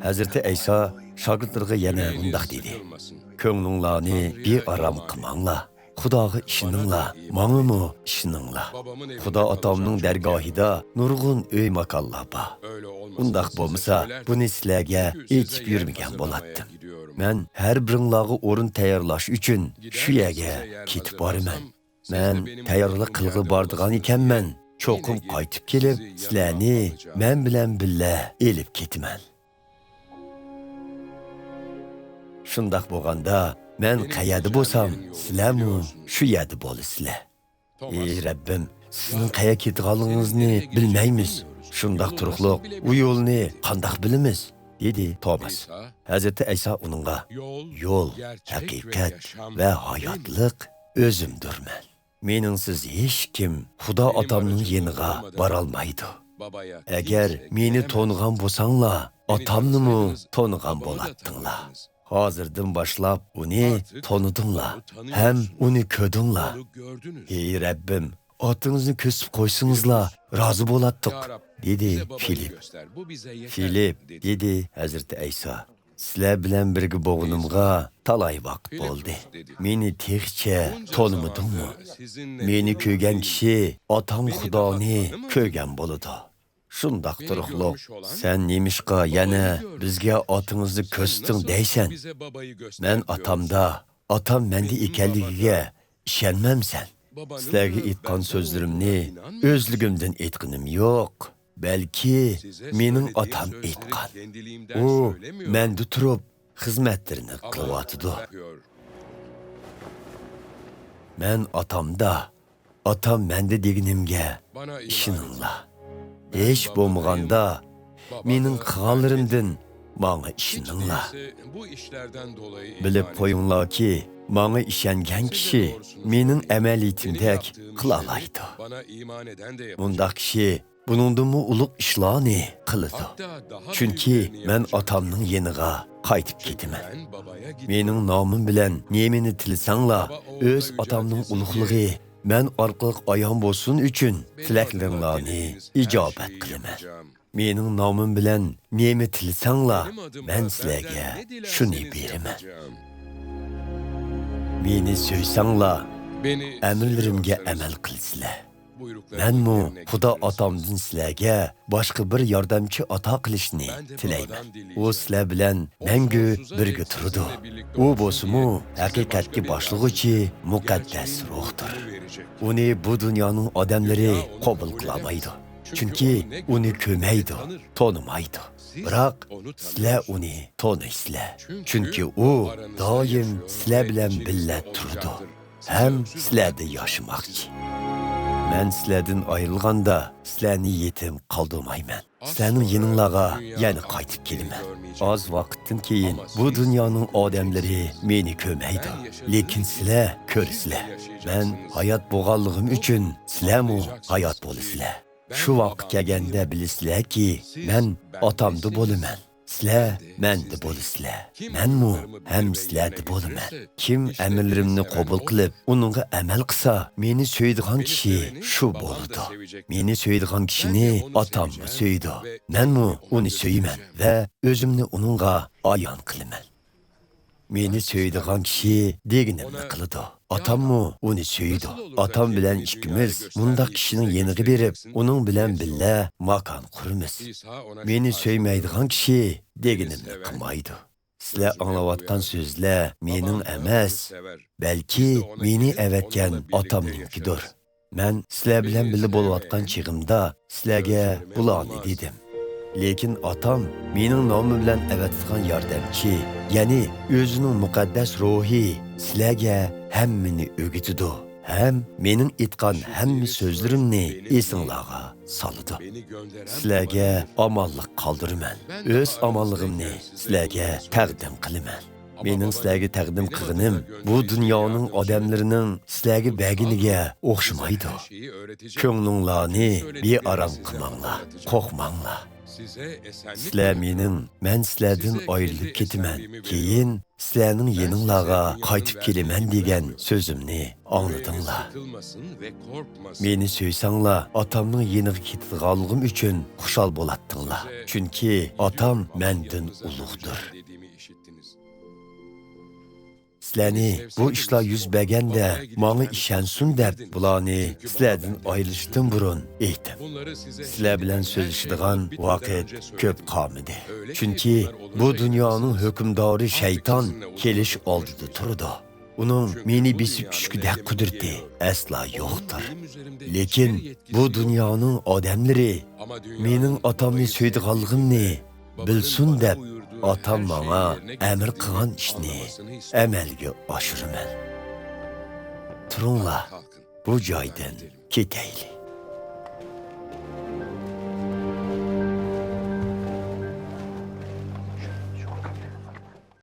Hazreti İsa şagirdlarga yana mundaq dedi. Ko'nglinglarni bearam qilmanglar. Xudoga ishoninglar, mangami ishoninglar. Xudo otamning dargohida nurg'un uy makonlar bor. Undaq bo'lmasa, buni sizlarga aytib yurmagan bo'lardim. Men har biringlarga o'rin tayyorlash uchun shu yerga ketib boraman. Men tayyorlik qilg'i bordigan ekanman. Cho'qim qaytib kelib, sizlarni men bilan birga elib ketaman. Shundaq bo'lganda, men qayerda bo'lsam, sizlarmi shu yerda bo'lasizlar. Ey Rabbim, sizning qayerga ketganligingizni bilmaymiz. Shundaq turuqliq, u yo'lni qandoq bilamiz? dedi Tomas. Hazreti İsa uningga: "Yo'l, haqiqat va hayotlik o'zimdirman. Meningsiz hech kim Xudo otamning yeniga bora olmaydi. Agar meni to'nigan bo'lsanglar, otamni to'nigan bo'lardinglar. Hozirdan boshlab uni tonidinglar, ham uni ko'rdinglar. Ey Rabbim, otingizni ko'rsib qo'ysingizlar, rozi bo'latdiq", dedi Filip. Filip dedi Hazreti İsa: "Sizlar bilan birga bo'lganimga talay vaqt bo'ldi. Meni texcha tonimadingmi? Meni ko'rgan kishi otam Xudoni ko'rgan bo'ladi. Shundaq turuqliq, sen nemishqa yana bizga otingizni ko'rsatding deysan. Men otamda, otam menda ekanligiga ishonmamsan. Sizlarga aytgan so'zlarimni o'zligimdan aytganim yo'q. Balki mening otam aytgan. U menda turib xizmatlarini qilyotidi. Men otamda, otam menda deganimga ishoninglar. Hech bo'lmaganda mening qilganlarimdan menga ishoninglar. Bilib qo'yinglarki, menga ishongan kishi mening amaliyatimdek qila oladi. Bundaq kishi buningdimi ulug' ishlarni qiladi. Chunki men otamning yeniga qaytib ketaman. Mening nomim bilan nemini tilsanglar, o'z otamning ulug'ligi men orqali ayon bo'lsin uchun tilaklaringlarni ijobat qilaman. Mening nomim bilan nemi tilsanglar, men sizlarga shuni beraman. Meni so'ysanglar, amrlarimga amal qilsizlar. Menmu Xudo otamdan sizlarga boshqa bir yordamchi ato qilishni tilayman. U sizlar bilan mangu birga turadi. U bo'lsa-mu haqiqatga boshlig'uvchi muqaddas ruhdir. Uni bu dunyoning odamlari qabul qilmaydi. Chunki uni ko'rmaydi, tonimaydi. Biroq sizlar uni toniysizlar. Chunki u doim sizlar bilan birga turadi. Ham sizlarda yashamoqchi. Men sizlardan ayrılganda sizlarni yetim qoldirmayman. Sizlarning yeninglarga yana qaytib kelaman. Az vaqtdan keyin bu dunyoning odamlari meni ko'rmaydi, lekin sizlar ko'rsizlar. Men hayot bo'lganligim uchun sizlarmi hayot bo'lasizlar. Shu vaqt kelganda bilasizlarki, men otamda bo'laman. Sizlar menda bo'lasizlar. Menmu ham sizlarda bo'laman. Kim amrlarimni qabul qilib, uningga amal qilsa, meni so'ydigan kishi shu bo'ladi. Meni so'ydigan kishini otam so'ydi. Menmu uni so'yman va o'zimni uningga ayon qilaman. Meni so'ydigan kishi deganimni qiladi. Otammu uni so'ydi. Otam bilan ikkimiz bundaq kishining yeniga berib, uning bilan birga makon quramiz. Meni so'ymaydigan kishi deganimni qilmaydi. Sizlar anglayotgan so'zlar mening emas, balki meni avatgan otamninkidir. Men sizlar bilan birga bo'layotgan chig'imda sizlarga bularni dedim. Lekin otam mening nomim bilan avatgan yordamchi, ya'ni o'zining muqaddas ruhi sizlarga hammani o'rgatadi. Ham mening aytgan hamma so'zlarimni esinglarga soladi. Sizlarga omonlik qoldirman. O'z omonligimni sizlarga taqdim qilaman. Mening sizlarga taqdim qilganim bu dunyoning odamlarining sizlarga baginiga o'xshamaydi. Ko'nglinglarni bearam qilmanglar, qo'rqmanglar. Sizler mening, men sizlardan ayrılıp ketimen. Keyin sizlarning yeninglarga qaytib kelaman degan so'zimni angladinglar. Meni söysanglar, atamning yeniga ketganligim uchun xushal bo'latdinglar. Chunki atam mendan ulug'dir. Sizlarni bu ishlar yuz berganda menga ishonsin deb bularni sizlardan ayrılishdan burun aytdim. Sizlar bilan so'zlashadigan vaqt ko'p qolmadi. Chunki bu dunyoning hukmdori shayton kelish oldida turdi. Uning meni besib tushgudek qudrati asla yo'qdir. Lekin bu dunyoning odamlari mening atamni so'ydiganligimni bilsin deb atam bana emir qilgan ishni amalga oshiraman. Turunglar, bu joydan ketaylik.